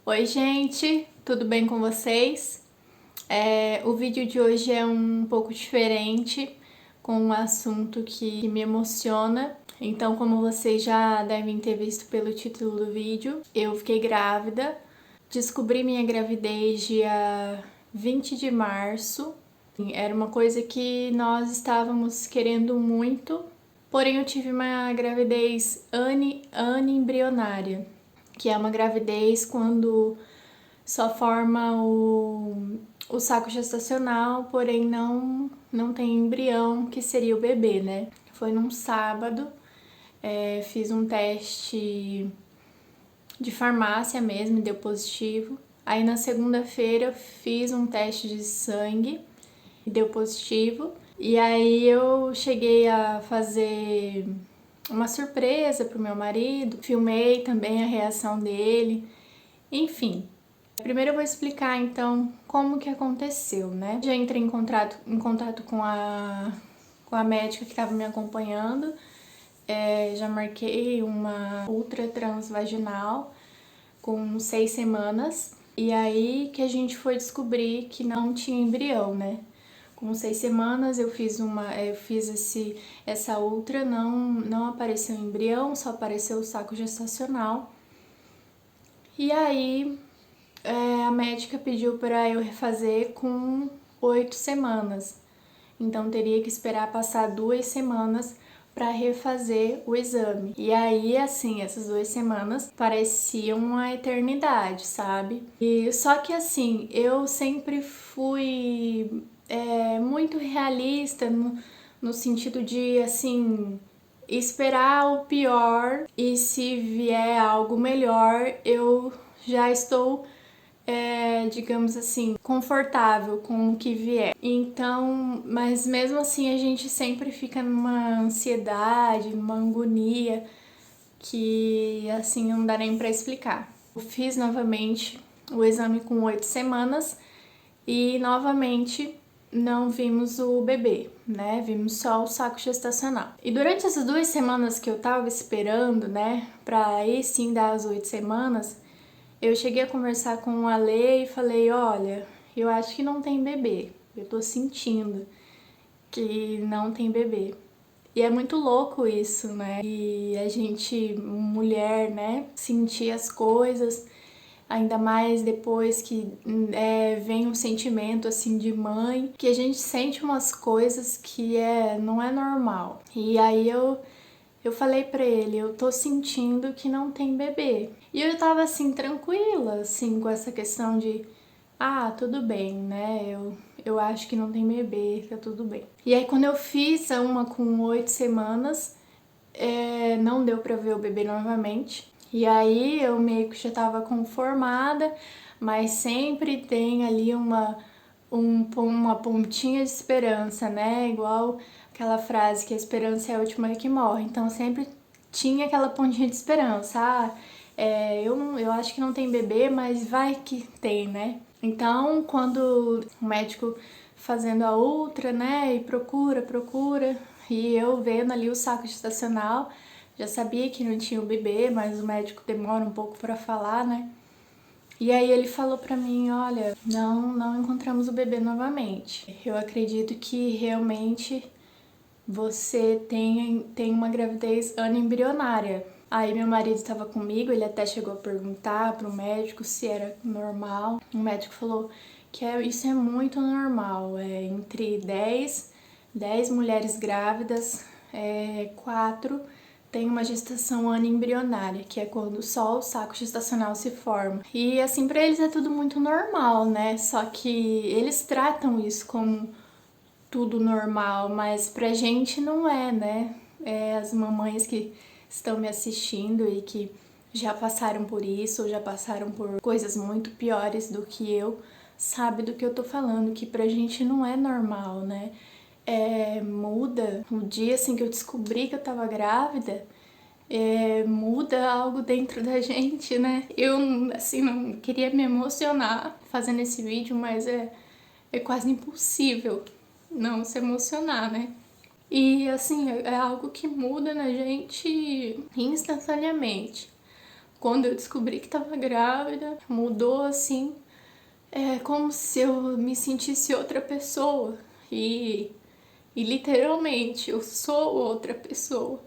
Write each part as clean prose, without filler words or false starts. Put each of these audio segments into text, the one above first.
Oi, gente, tudo bem com vocês? O vídeo de hoje é um pouco diferente, com um assunto que me emociona. Então, como vocês já devem ter visto pelo título do vídeo, eu fiquei grávida. Descobri minha gravidez dia 20 de março. Era uma coisa que nós estávamos querendo muito, porém eu tive uma gravidez anembrionária, que é uma gravidez quando só forma o saco gestacional, porém não tem embrião, que seria o bebê, né? Foi num sábado, fiz um teste de farmácia mesmo, deu positivo. Aí na segunda-feira fiz um teste de sangue e deu positivo. E aí eu cheguei a fazer uma surpresa pro meu marido, filmei também a reação dele, enfim. Primeiro eu vou explicar então como que aconteceu, né? Já entrei em contato com a médica que estava me acompanhando, já marquei uma ultra transvaginal com 6 semanas, e aí que a gente foi descobrir que não tinha embrião, né? Com 6 semanas eu fiz essa ultra, não apareceu embrião, só apareceu o saco gestacional. E aí a médica pediu para eu refazer com 8 semanas. Então teria que esperar passar 2 semanas para refazer o exame. E aí, assim, essas 2 semanas pareciam uma eternidade, sabe? E só que assim, eu sempre fui muito realista no sentido de assim esperar o pior, e se vier algo melhor, eu já estou digamos assim, confortável com o que vier. Então, mas mesmo assim a gente sempre fica numa ansiedade, numa agonia que assim não dá nem para explicar. Eu fiz novamente o exame com 8 semanas e novamente não vimos o bebê, né? Vimos só o saco gestacional. E durante essas 2 semanas que eu tava esperando, né, pra aí sim dar as 8 semanas, eu cheguei a conversar com o Ale e falei, olha, eu acho que não tem bebê. Eu tô sentindo que não tem bebê. E é muito louco isso, né? E a gente, mulher, né, sentir as coisas, ainda mais depois que vem um sentimento assim de mãe, que a gente sente umas coisas que não é normal. E aí eu falei pra ele, eu tô sentindo que não tem bebê. E eu tava assim, tranquila, assim, com essa questão de, tudo bem, né? Eu acho que não tem bebê, tá tudo bem. E aí quando eu fiz uma com 8 semanas, não deu pra ver o bebê novamente. E aí eu meio que já tava conformada, mas sempre tem ali uma pontinha de esperança, né? Igual aquela frase que a esperança é a última que morre. Então sempre tinha aquela pontinha de esperança. Eu acho que não tem bebê, mas vai que tem, né? Então, quando o médico fazendo a ultra, né, e procura, e eu vendo ali o saco gestacional, já sabia que não tinha o bebê, mas o médico demora um pouco para falar, né? E aí ele falou pra mim, olha, não encontramos o bebê novamente. Eu acredito que realmente você tem uma gravidez anembrionária. Aí meu marido estava comigo, ele até chegou a perguntar pro médico se era normal. O médico falou que isso é muito normal, entre 10 mulheres grávidas, 4 tem uma gestação anembrionária, que é quando só o saco gestacional se forma. E assim, pra eles é tudo muito normal, né? Só que eles tratam isso como tudo normal, mas pra gente não é, né? As mamães que estão me assistindo e que já passaram por isso, ou já passaram por coisas muito piores do que eu, sabe do que eu tô falando, que pra gente não é normal, né? Muda o dia assim que eu descobri que eu tava grávida, muda algo dentro da gente, né? Eu, assim, não queria me emocionar fazendo esse vídeo, mas é quase impossível não se emocionar, né? E assim, é algo que muda na gente instantaneamente. Quando eu descobri que tava grávida, mudou assim, como se eu me sentisse outra pessoa. E literalmente eu sou outra pessoa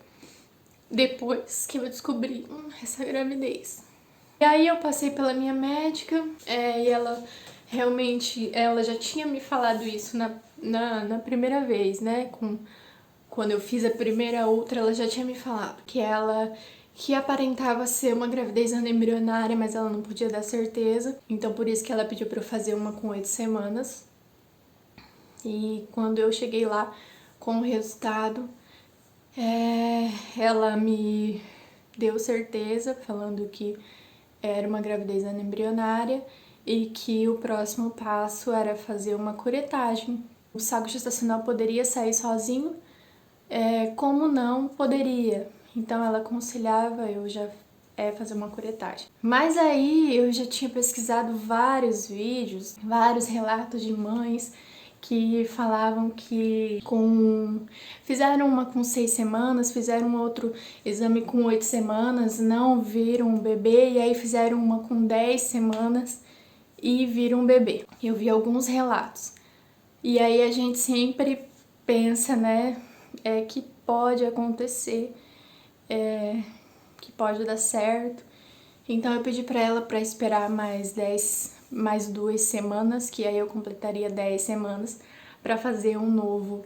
depois que eu descobri essa gravidez. E aí eu passei pela minha médica, e ela realmente, ela já tinha me falado isso na primeira vez, né? Quando eu fiz a primeira ultra, ela já tinha me falado que aparentava ser uma gravidez anembrionária, mas ela não podia dar certeza. Então por isso que ela pediu pra eu fazer uma com 8 semanas. E quando eu cheguei lá com o resultado, ela me deu certeza, falando que era uma gravidez anembrionária e que o próximo passo era fazer uma curetagem. O saco gestacional poderia sair sozinho, como não poderia. Então ela aconselhava eu já fazer uma curetagem. Mas aí eu já tinha pesquisado vários vídeos, vários relatos de mães que falavam que fizeram uma com 6 semanas, fizeram outro exame com 8 semanas, não viram o bebê, e aí fizeram uma com 10 semanas e viram um bebê. Eu vi alguns relatos. E aí a gente sempre pensa, né, que pode acontecer, que pode dar certo. Então eu pedi pra ela pra esperar mais 2 semanas, que aí eu completaria 10 semanas, pra fazer um novo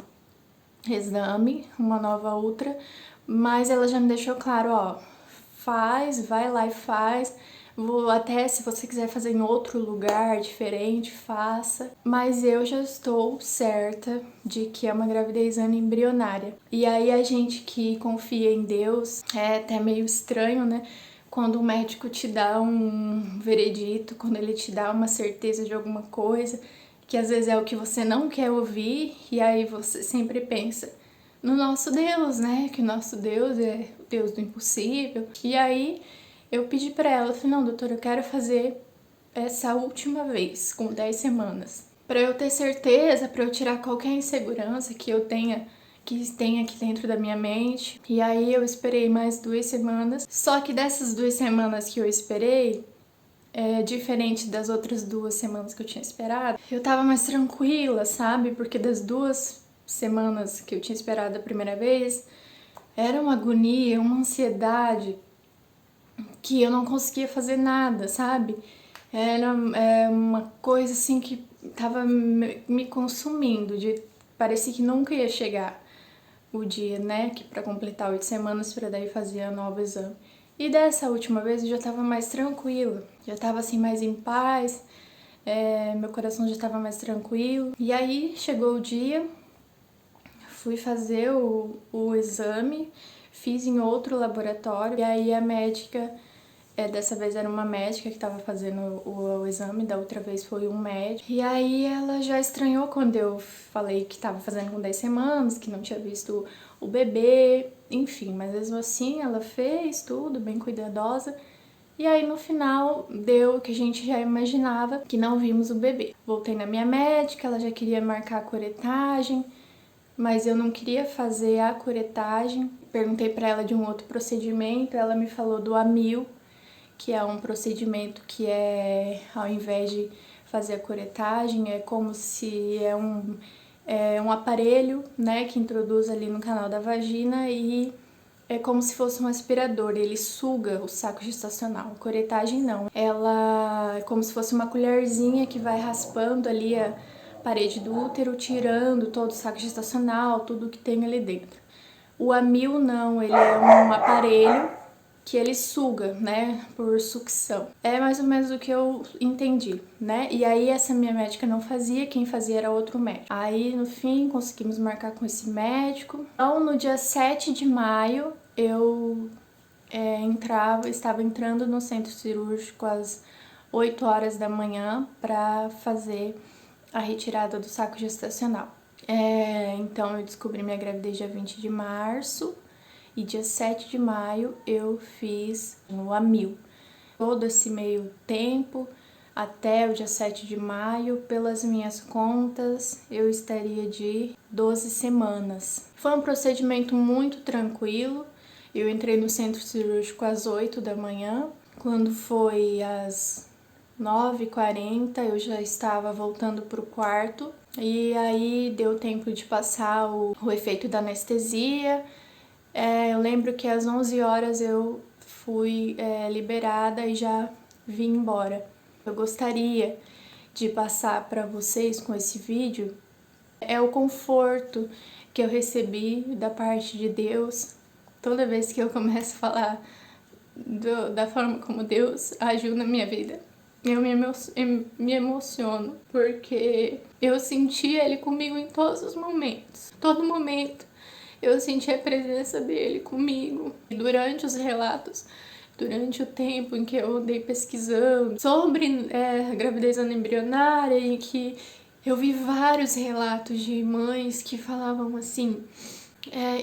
exame, uma nova ultra, mas ela já me deixou claro, ó, vai lá e faz. Até se você quiser fazer em outro lugar diferente, faça. Mas eu já estou certa de que é uma gravidez embrionária. E aí a gente que confia em Deus, é até meio estranho, né? Quando o médico te dá um veredito, quando ele te dá uma certeza de alguma coisa, que às vezes é o que você não quer ouvir, e aí você sempre pensa no nosso Deus, né? Que o nosso Deus é o Deus do impossível. E aí eu pedi pra ela, falei, não, doutora, eu quero fazer essa última vez, com 10 semanas. Pra eu ter certeza, pra eu tirar qualquer insegurança que eu tenha, que tem aqui dentro da minha mente. E aí eu esperei mais 2 semanas. Só que dessas 2 semanas que eu esperei, diferente das outras 2 semanas que eu tinha esperado, eu tava mais tranquila, sabe? Porque das 2 semanas que eu tinha esperado a primeira vez, era uma agonia, uma ansiedade que eu não conseguia fazer nada, sabe? Era uma coisa assim que tava me consumindo, parecia que nunca ia chegar o dia, né, que para completar 8 semanas para daí fazer a nova exame. E dessa última vez eu já tava mais tranquila, já tava assim mais em paz, meu coração já tava mais tranquilo. E aí chegou o dia, fui fazer o exame, fiz em outro laboratório, e aí a médica, dessa vez era uma médica que estava fazendo o exame, da outra vez foi um médico. E aí ela já estranhou quando eu falei que estava fazendo com 10 semanas, que não tinha visto o bebê, enfim, mas mesmo assim ela fez tudo, bem cuidadosa. E aí no final deu o que a gente já imaginava, que não vimos o bebê. Voltei na minha médica, ela já queria marcar a curetagem, mas eu não queria fazer a curetagem. Perguntei para ela de um outro procedimento, ela me falou do amil, que é um procedimento que ao invés de fazer a curetagem, é como se um aparelho, né, que introduz ali no canal da vagina e é como se fosse um aspirador, ele suga o saco gestacional. A curetagem não, ela é como se fosse uma colherzinha que vai raspando ali a parede do útero, tirando todo o saco gestacional, tudo que tem ali dentro. O amil não, ele é um aparelho que ele suga, né, por sucção. É mais ou menos o que eu entendi, né? E aí essa minha médica não fazia, quem fazia era outro médico. Aí no fim conseguimos marcar com esse médico. Então no dia 7 de maio eu estava entrando no centro cirúrgico às 8 horas da manhã para fazer a retirada do saco gestacional. Então eu descobri minha gravidez dia 20 de março e dia 7 de maio eu fiz o amil. Todo esse meio tempo, até o dia 7 de maio, pelas minhas contas, eu estaria de 12 semanas. Foi um procedimento muito tranquilo. Eu entrei no centro cirúrgico às 8 da manhã, Quando foi às 9h40, eu já estava voltando pro quarto. E aí deu tempo de passar o efeito da anestesia. Eu lembro que às 11 horas eu fui liberada e já vim embora. Eu gostaria de passar para vocês com esse vídeo o conforto que eu recebi da parte de Deus. Toda vez que eu começo a falar da forma como Deus agiu na minha vida, eu me emociono, porque eu senti Ele comigo em todos os momentos. Todo momento eu senti a presença dele comigo. E durante os relatos, durante o tempo em que eu andei pesquisando sobre a gravidez anembrionária, e que eu vi vários relatos de mães que falavam assim: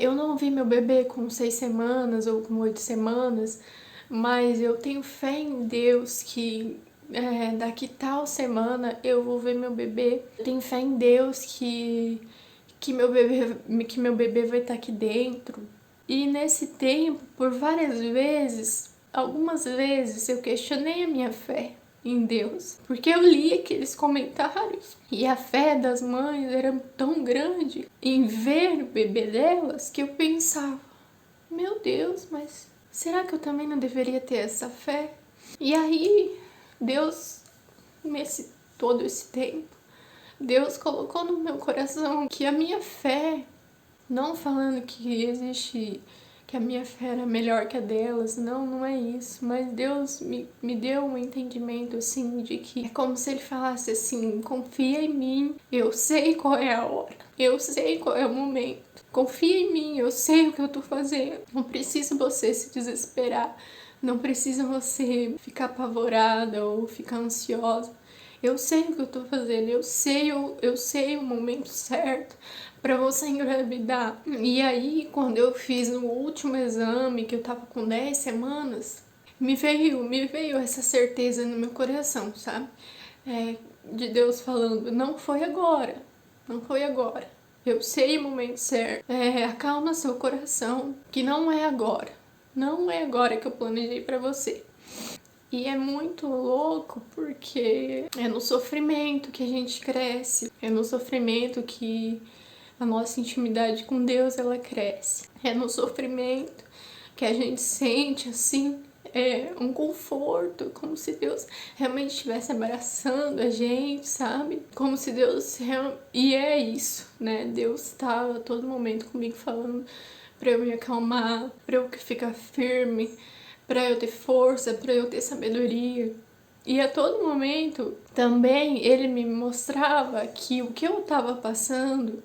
eu não vi meu bebê com 6 semanas ou com 8 semanas, mas eu tenho fé em Deus que daqui tal semana eu vou ver meu bebê. Eu tenho fé em Deus que meu bebê vai estar aqui dentro. E nesse tempo, por várias vezes, algumas vezes eu questionei a minha fé em Deus, porque eu li aqueles comentários e a fé das mães era tão grande em ver o bebê delas que eu pensava: meu Deus, mas será que eu também não deveria ter essa fé? E aí Deus, todo esse tempo, Deus colocou no meu coração que a minha fé, não falando que a minha fé era melhor que a delas, não é isso, mas Deus me deu um entendimento assim de que é como se Ele falasse assim: confia em mim, eu sei qual é a hora, eu sei qual é o momento, confia em mim, eu sei o que eu tô fazendo, não precisa você se desesperar, não precisa você ficar apavorada ou ficar ansiosa. Eu sei o que eu tô fazendo, eu sei o momento certo pra você engravidar. E aí, quando eu fiz no último exame, que eu tava com 10 semanas, me veio essa certeza no meu coração, sabe? De Deus falando: não foi agora, não foi agora. Eu sei o momento certo. Acalma seu coração, que não é agora. Não é agora que eu planejei pra você. E é muito louco porque é no sofrimento que a gente cresce, é no sofrimento que a nossa intimidade com Deus ela cresce, é no sofrimento que a gente sente assim um conforto, como se Deus realmente estivesse abraçando a gente, sabe? Como se Deus e é isso, né? Deus estava a todo momento comigo falando para eu me acalmar, para eu ficar firme, para eu ter força, para eu ter sabedoria. E a todo momento também ele me mostrava que o que eu estava passando,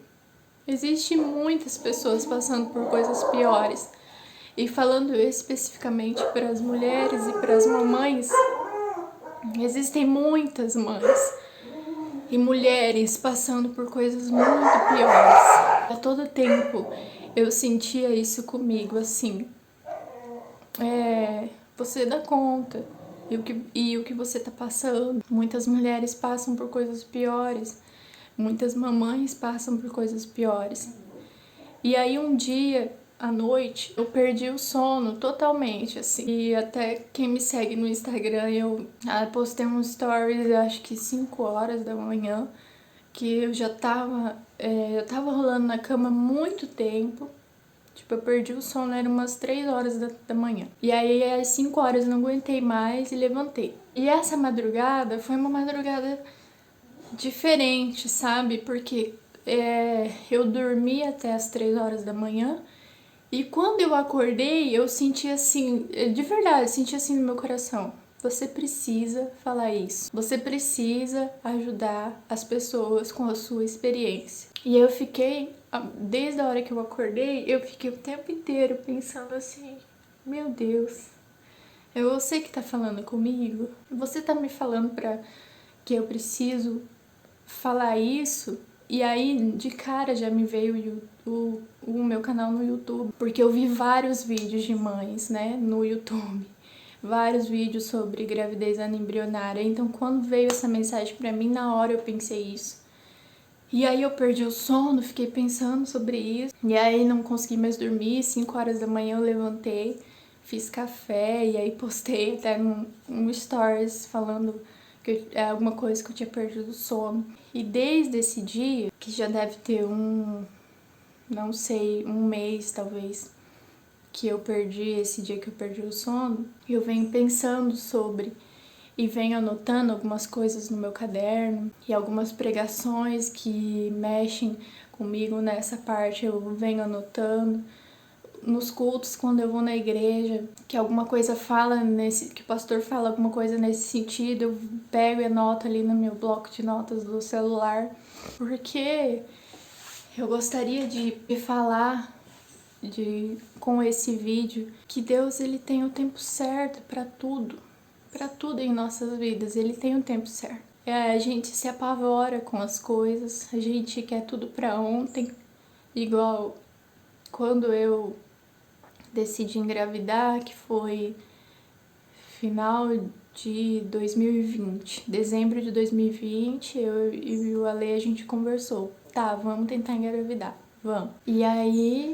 existe muitas pessoas passando por coisas piores. E falando especificamente para as mulheres e para as mamães, existem muitas mães e mulheres passando por coisas muito piores. A todo tempo eu sentia isso comigo, assim: você dá conta, e o que você tá passando. Muitas mulheres passam por coisas piores, muitas mamães passam por coisas piores. E aí um dia, à noite, eu perdi o sono totalmente, assim. E até quem me segue no Instagram, eu postei um stories, acho que 5 horas da manhã, que eu já tava rolando na cama há muito tempo. Tipo, eu perdi o sono, era umas 3 horas da manhã. E aí, às 5 horas, eu não aguentei mais e levantei. E essa madrugada foi uma madrugada diferente, sabe? Porque eu dormi até as 3 horas da manhã. E quando eu acordei, eu senti assim, de verdade, senti assim no meu coração: você precisa falar isso. Você precisa ajudar as pessoas com a sua experiência. E eu fiquei, desde a hora que eu acordei, eu fiquei o tempo inteiro pensando assim: meu Deus, é você que tá falando comigo? Você tá me falando que eu preciso falar isso? E aí, de cara, já me veio o meu canal no YouTube, porque eu vi vários vídeos de mães, né, no YouTube. Vários vídeos sobre gravidez anembrionária. Então, quando veio essa mensagem pra mim, na hora eu pensei isso. E aí eu perdi o sono, fiquei pensando sobre isso. E aí não consegui mais dormir, 5 horas da manhã eu levantei, fiz café e aí postei até um stories falando que é alguma coisa que eu tinha perdido o sono. E desde esse dia, que já deve ter não sei, um mês talvez, que eu perdi, esse dia que eu perdi o sono, eu venho pensando sobre e venho anotando algumas coisas no meu caderno e algumas pregações que mexem comigo nessa parte eu venho anotando. Nos cultos, quando eu vou na igreja, que alguma coisa fala que o pastor fala alguma coisa nesse sentido, eu pego e anoto ali no meu bloco de notas do celular, porque eu gostaria de falar com esse vídeo que Deus ele tem o tempo certo para tudo em nossas vidas, ele tem o tempo certo. A gente se apavora com as coisas, a gente quer tudo para ontem, igual quando eu decidi engravidar, que foi final de 2020, dezembro de 2020, eu e o Ale a gente conversou, tá, vamos tentar engravidar, vamos. E aí,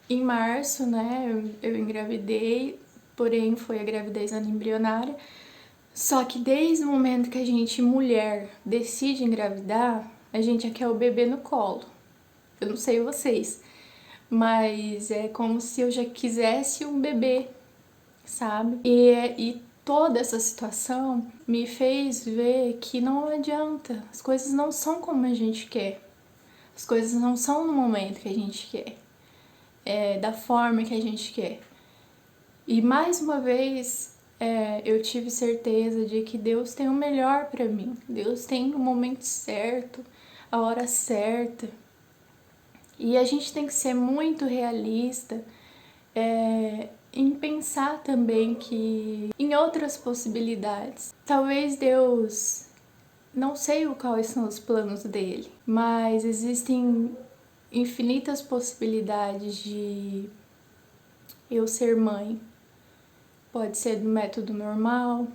em março, né, eu engravidei, porém foi a gravidez embrionária. Só que desde o momento que a gente, mulher, decide engravidar, a gente já quer o bebê no colo. Eu não sei vocês, mas é como se eu já quisesse um bebê, sabe? E toda essa situação me fez ver que não adianta, as coisas não são como a gente quer, as coisas não são no momento que a gente quer, da forma que a gente quer. E mais uma vez eu tive certeza de que Deus tem o melhor para mim, Deus tem o momento certo, a hora certa. E a gente tem que ser muito realista em pensar também que em outras possibilidades. Talvez Deus, não sei quais são os planos dele, mas existem infinitas possibilidades de eu ser mãe. Pode ser do método normal,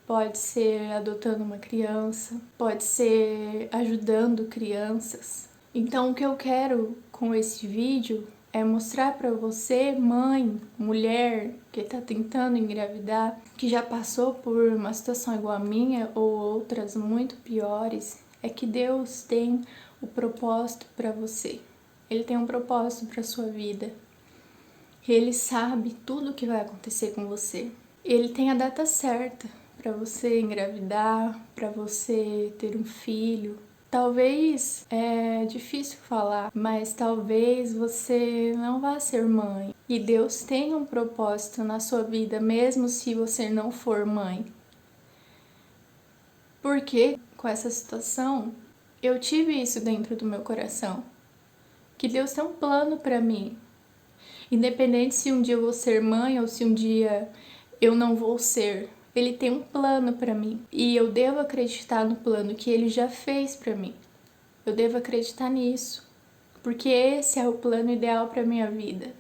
pode ser adotando uma criança, pode ser ajudando crianças. Então o que eu quero com esse vídeo é mostrar para você, mãe, mulher que está tentando engravidar, que já passou por uma situação igual a minha ou outras muito piores, é que Deus tem o propósito para você. Ele tem um propósito para sua vida. Ele sabe tudo o que vai acontecer com você. Ele tem a data certa para você engravidar, para você ter um filho. Talvez, é difícil falar, mas talvez você não vá ser mãe. E Deus tem um propósito na sua vida, mesmo se você não for mãe. Porque com essa situação, eu tive isso dentro do meu coração. Que Deus tem um plano para mim. Independente se um dia eu vou ser mãe ou se um dia eu não vou ser, Ele tem um plano para mim e eu devo acreditar no plano que Ele já fez para mim. Eu devo acreditar nisso, porque esse é o plano ideal para minha vida.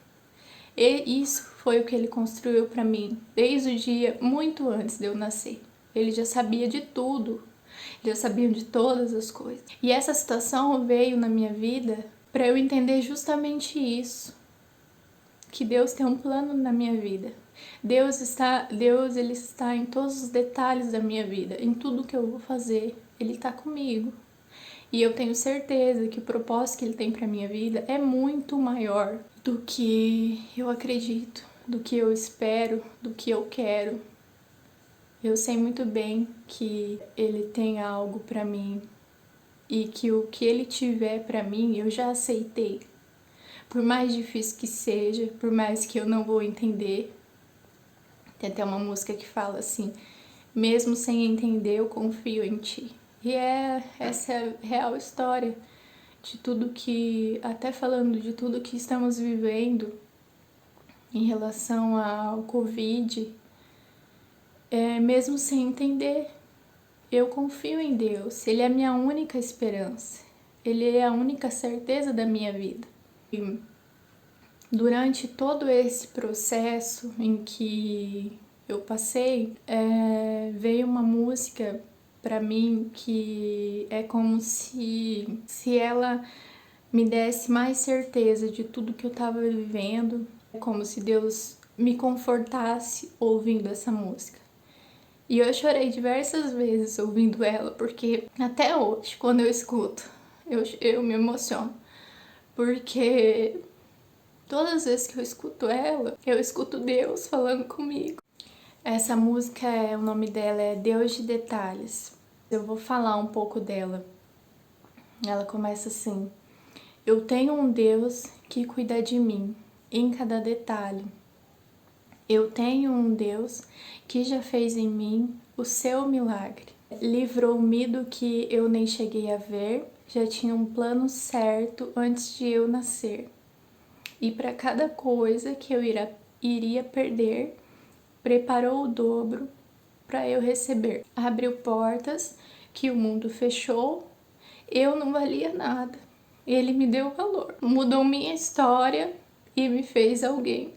E isso foi o que Ele construiu para mim desde o dia muito antes de eu nascer. Ele já sabia de tudo, ele já sabia de todas as coisas. E essa situação veio na minha vida para eu entender justamente isso. Que Deus tem um plano na minha vida. Deus ele está em todos os detalhes da minha vida, em tudo que eu vou fazer, Ele está comigo. E eu tenho certeza que o propósito que Ele tem para minha vida é muito maior do que eu acredito, do que eu espero, do que eu quero. Eu sei muito bem que Ele tem algo para mim e que o que Ele tiver para mim eu já aceitei. Por mais difícil que seja, por mais que eu não vou entender. Tem até uma música que fala assim, mesmo sem entender, eu confio em ti. E essa é a real história de tudo que, até falando de tudo que estamos vivendo em relação ao Covid, mesmo sem entender, eu confio em Deus. Ele é a minha única esperança. Ele é a única certeza da minha vida. E durante todo esse processo em que eu passei, veio uma música para mim que é como se ela me desse mais certeza de tudo que eu estava vivendo, como se Deus me confortasse ouvindo essa música. E eu chorei diversas vezes ouvindo ela, porque até hoje, quando eu escuto, eu me emociono. Porque todas as vezes que eu escuto ela, eu escuto Deus falando comigo. Essa música, o nome dela é Deus de Detalhes. Eu vou falar um pouco dela. Ela começa assim: eu tenho um Deus que cuida de mim em cada detalhe. Eu tenho um Deus que já fez em mim o seu milagre. Livrou-me do que eu nem cheguei a ver, já tinha um plano certo antes de eu nascer. E para cada coisa que eu iria perder, preparou o dobro para eu receber. Abriu portas que o mundo fechou, eu não valia nada. Ele me deu valor, mudou minha história e me fez alguém.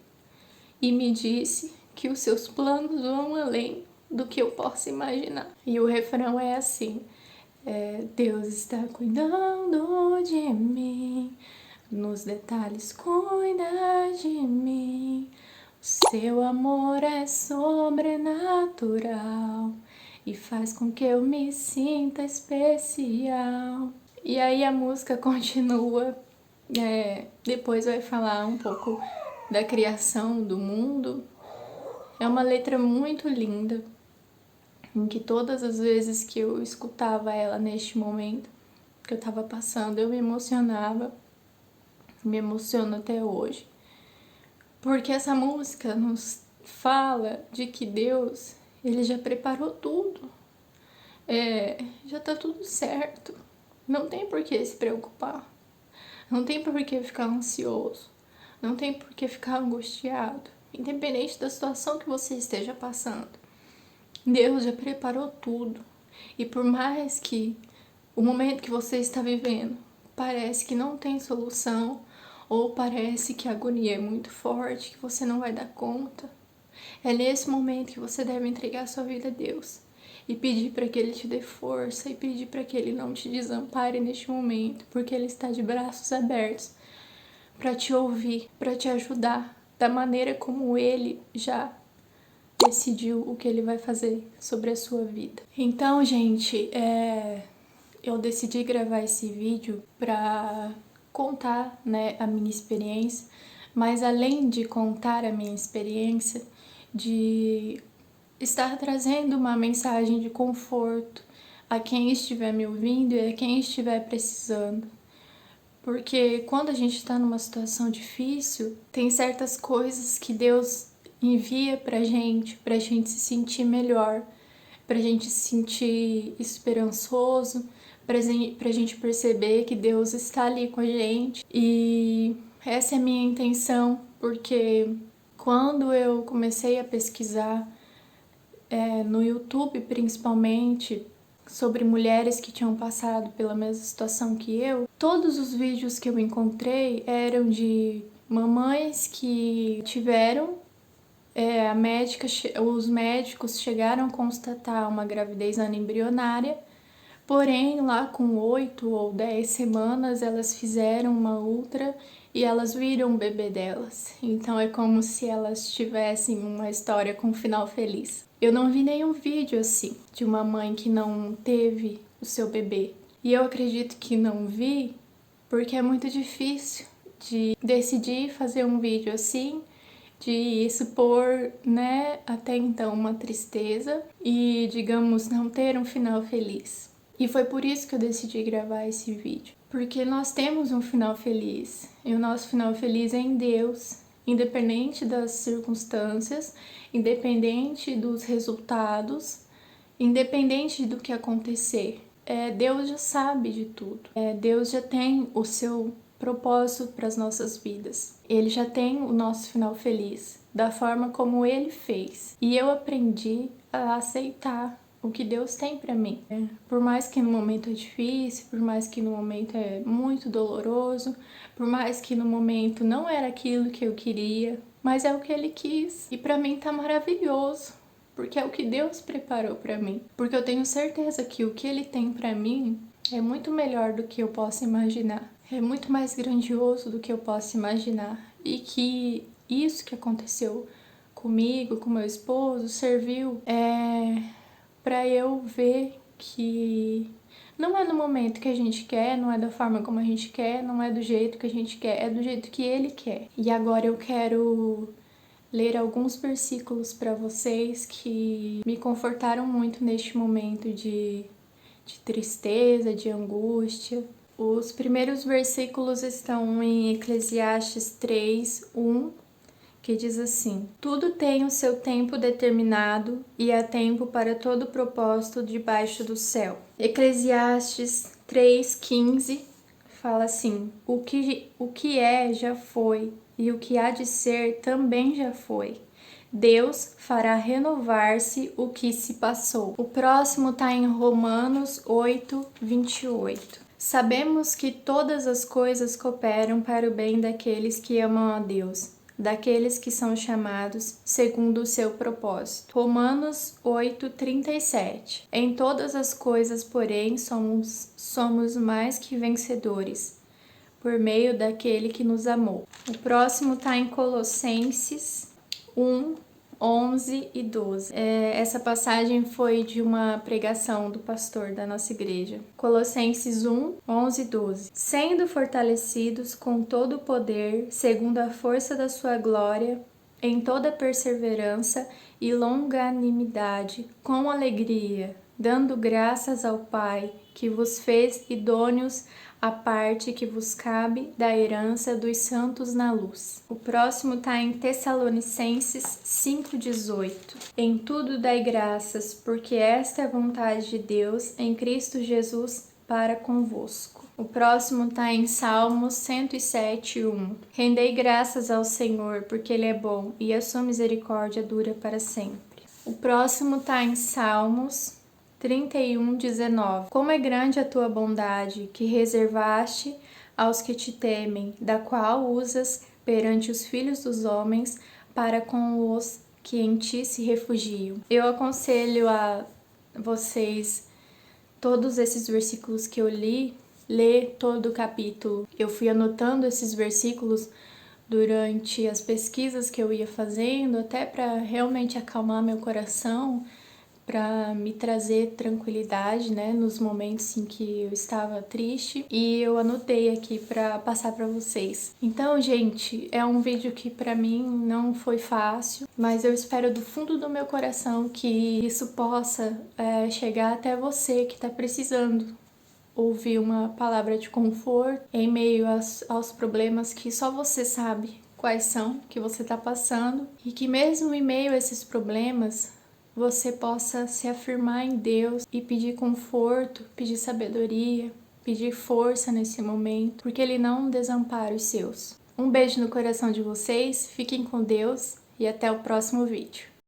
E me disse que os seus planos vão além do que eu possa imaginar. E o refrão é assim: Deus está cuidando de mim, nos detalhes cuida de mim. O seu amor é sobrenatural e faz com que eu me sinta especial. E aí a música continua, depois vai falar um pouco da criação do mundo. É uma letra muito linda, em que todas as vezes que eu escutava ela neste momento que eu estava passando, eu me emocionava, me emociono até hoje. Porque essa música nos fala de que Deus, ele já preparou tudo. Já tá tudo certo. Não tem por que se preocupar. Não tem por que ficar ansioso. Não tem por que ficar angustiado. Independente da situação que você esteja passando. Deus já preparou tudo. E por mais que o momento que você está vivendo parece que não tem solução, ou parece que a agonia é muito forte, que você não vai dar conta, é nesse momento que você deve entregar sua vida a Deus e pedir para que Ele te dê força e pedir para que Ele não te desampare neste momento, porque Ele está de braços abertos para te ouvir, para te ajudar da maneira como Ele já decidiu o que Ele vai fazer sobre a sua vida. Então, gente, eu decidi gravar esse vídeo para contar, né, a minha experiência, mas além de contar a minha experiência, de estar trazendo uma mensagem de conforto a quem estiver me ouvindo e a quem estiver precisando. Porque quando a gente está numa situação difícil, tem certas coisas que Deus envia pra gente se sentir melhor, pra gente se sentir esperançoso, pra gente perceber que Deus está ali com a gente. E essa é a minha intenção, porque quando eu comecei a pesquisar no YouTube, principalmente, sobre mulheres que tinham passado pela mesma situação que eu, todos os vídeos que eu encontrei eram de mamães que tiveram os médicos chegaram a constatar uma gravidez anembrionária, porém lá com 8 ou 10 semanas elas fizeram uma ultra e elas viram o bebê delas. Então é como se elas tivessem uma história com um final feliz. Eu não vi nenhum vídeo assim de uma mãe que não teve o seu bebê. E eu acredito que não vi porque é muito difícil de decidir fazer um vídeo assim, de expor, né, até então uma tristeza e, digamos, não ter um final feliz. E foi por isso que eu decidi gravar esse vídeo. Porque nós temos um final feliz. E o nosso final feliz é em Deus. Independente das circunstâncias, independente dos resultados, independente do que acontecer. Deus já sabe de tudo. Deus já tem o seu propósito para as nossas vidas. Ele já tem o nosso final feliz, da forma como Ele fez. E eu aprendi a aceitar o que Deus tem para mim. Por mais que no momento é difícil, por mais que no momento é muito doloroso, por mais que no momento não era aquilo que eu queria, mas é o que Ele quis. E para mim tá maravilhoso, porque é o que Deus preparou para mim. Porque eu tenho certeza que o que Ele tem para mim é muito melhor do que eu possa imaginar. É muito mais grandioso do que eu possa imaginar. E que isso que aconteceu comigo, com meu esposo, serviu para eu ver que não é no momento que a gente quer, não é da forma como a gente quer, não é do jeito que a gente quer, é do jeito que Ele quer. E agora eu quero ler alguns versículos para vocês que me confortaram muito neste momento de tristeza, de angústia. Os primeiros versículos estão em Eclesiastes 3:1, que diz assim: Tudo tem o seu tempo determinado e há tempo para todo propósito debaixo do céu. Eclesiastes 3:15 fala assim: o que é já foi, e o que há de ser também já foi. Deus fará renovar-se o que se passou. O próximo está em Romanos 8:28. Sabemos que todas as coisas cooperam para o bem daqueles que amam a Deus, daqueles que são chamados segundo o seu propósito. Romanos 8:37. Em todas as coisas, porém, somos mais que vencedores, por meio daquele que nos amou. O próximo está em Colossenses 1:11 e 12. Essa passagem foi de uma pregação do pastor da nossa igreja. Colossenses 1:11 e 12. Sendo fortalecidos com todo o poder, segundo a força da sua glória, em toda perseverança e longanimidade, com alegria, dando graças ao Pai, que vos fez idôneos à parte que vos cabe da herança dos santos na luz. O próximo está em Tessalonicenses 5:18. Em tudo dai graças, porque esta é a vontade de Deus em Cristo Jesus para convosco. O próximo está em Salmos 107:1. Rendei graças ao Senhor, porque Ele é bom e a sua misericórdia dura para sempre. O próximo está em Salmos 31:19. Como é grande a tua bondade, que reservaste aos que te temem, da qual usas perante os filhos dos homens para com os que em ti se refugiam. Eu aconselho a vocês todos esses versículos que eu li, ler todo o capítulo. Eu fui anotando esses versículos durante as pesquisas que eu ia fazendo, até para realmente acalmar meu coração, para me trazer tranquilidade, né, nos momentos em que eu estava triste, e eu anotei aqui para passar para vocês. Então, gente, é um vídeo que para mim não foi fácil, mas eu espero do fundo do meu coração que isso possa chegar até você que está precisando ouvir uma palavra de conforto em meio aos problemas que só você sabe quais são que você está passando, e que mesmo em meio a esses problemas você possa se afirmar em Deus e pedir conforto, pedir sabedoria, pedir força nesse momento, porque Ele não desampara os seus. Um beijo no coração de vocês, fiquem com Deus e até o próximo vídeo.